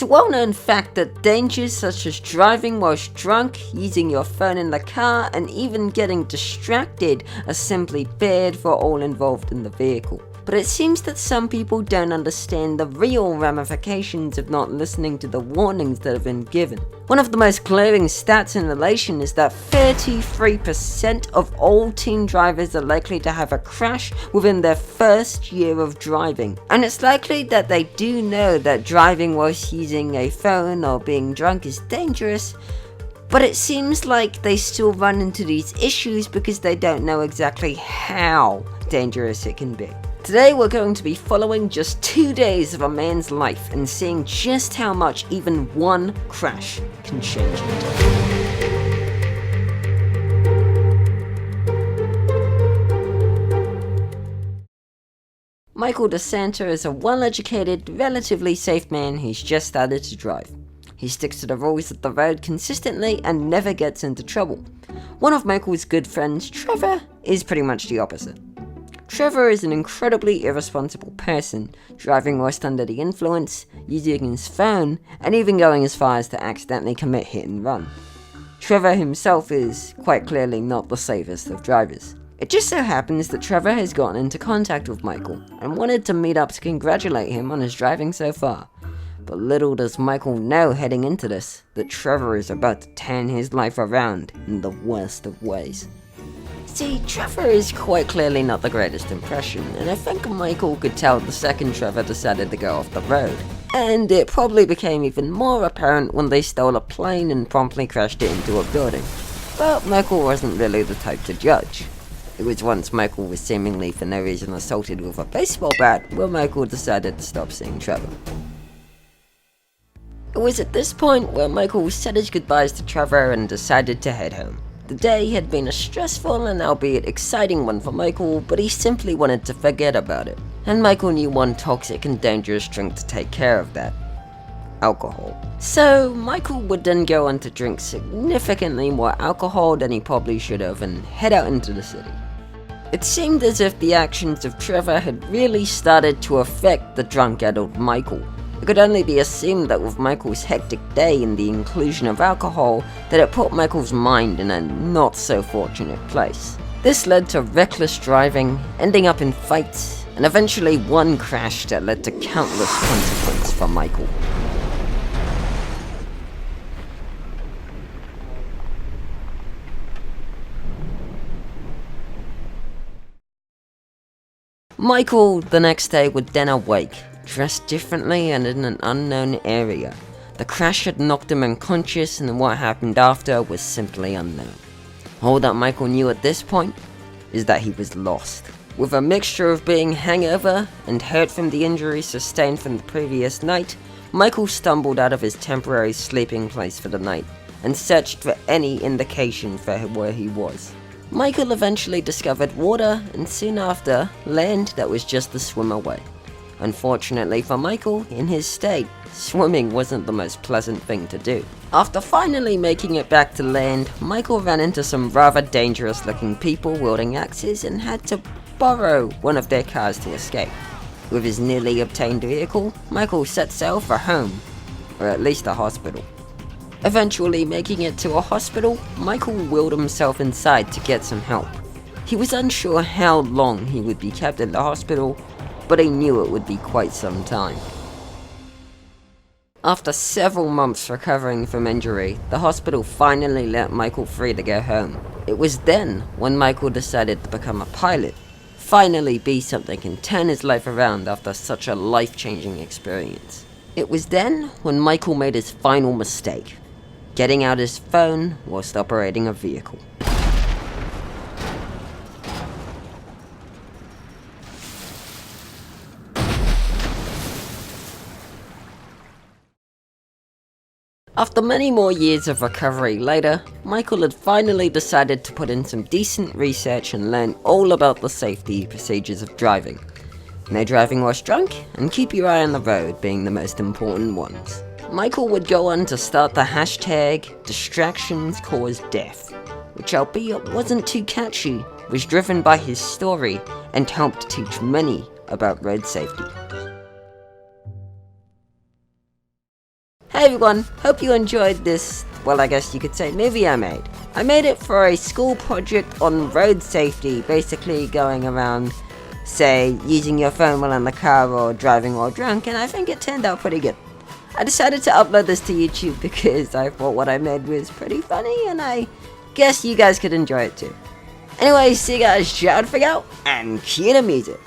It's a well-known fact that dangers such as driving whilst drunk, using your phone in the car, and even getting distracted are simply bad for all involved in the vehicle. But it seems that some people don't understand the real ramifications of not listening to the warnings that have been given. One of the most glaring stats in relation is that 33% of all teen drivers are likely to have a crash within their first year of driving. And it's likely that they do know that driving whilst using a phone or being drunk is dangerous, but it seems like they still run into these issues because they don't know exactly how dangerous it can be. Today we're going to be following just 2 days of a man's life and seeing just how much even one crash can change it. Michael DeSanta is a well-educated, relatively safe man who's just started to drive. He sticks to the rules of the road consistently and never gets into trouble. One of Michael's good friends, Trevor, is pretty much the opposite. Trevor is an incredibly irresponsible person, driving whilst under the influence, using his phone, and even going as far as to accidentally commit hit and run. Trevor himself is quite clearly not the safest of drivers. It just so happens that Trevor has gotten into contact with Michael and wanted to meet up to congratulate him on his driving so far. But little does Michael know heading into this, that Trevor is about to turn his life around in the worst of ways. See, Trevor is quite clearly not the greatest impression, and I think Michael could tell the second Trevor decided to go off the road. And it probably became even more apparent when they stole a plane and promptly crashed it into a building. But Michael wasn't really the type to judge. It was once Michael was seemingly for no reason assaulted with a baseball bat where Michael decided to stop seeing Trevor. It was at this point where Michael said his goodbyes to Trevor and decided to head home. The day had been a stressful and albeit exciting one for Michael, but he simply wanted to forget about it. And Michael knew one toxic and dangerous drink to take care of that: alcohol. So Michael would then go on to drink significantly more alcohol than he probably should have and head out into the city. It seemed as if the actions of Trevor had really started to affect the drunk-addled Michael. It could only be assumed that with Michael's hectic day and the inclusion of alcohol, that it put Michael's mind in a not-so-fortunate place. This led to reckless driving, ending up in fights, and eventually one crash that led to countless consequences for Michael. Michael, the next day, would then awake, dressed differently and in an unknown area. The crash had knocked him unconscious, and what happened after was simply unknown. All that Michael knew at this point is that he was lost. With a mixture of being hangover and hurt from the injuries sustained from the previous night, Michael stumbled out of his temporary sleeping place for the night and searched for any indication for where he was. Michael eventually discovered water and soon after, land that was just a swim away. Unfortunately for Michael, in his state, swimming wasn't the most pleasant thing to do. After finally making it back to land, Michael ran into some rather dangerous looking people wielding axes and had to borrow one of their cars to escape. With his newly obtained vehicle, Michael set sail for home, or at least a hospital. Eventually making it to a hospital, Michael wheeled himself inside to get some help. He was unsure how long he would be kept in the hospital, but he knew it would be quite some time. After several months recovering from injury, the hospital finally let Michael free to go home. It was then when Michael decided to become a pilot, finally be something and turn his life around after such a life-changing experience. It was then when Michael made his final mistake, getting out his phone whilst operating a vehicle. After many more years of recovery later, Michael had finally decided to put in some decent research and learn all about the safety procedures of driving. No driving whilst drunk, and keep your eye on the road being the most important ones. Michael would go on to start the hashtag distractions cause death, which albeit wasn't too catchy, was driven by his story and helped teach many about road safety. Hi everyone, hope you enjoyed this, well I guess you could say, movie I made. I made it for a school project on road safety, basically going around, say, using your phone while in the car or driving while drunk, and I think it turned out pretty good. I decided to upload this to YouTube because I thought what I made was pretty funny, and I guess you guys could enjoy it too. Anyway, see you guys, Jarrodfeng out, and cue the music.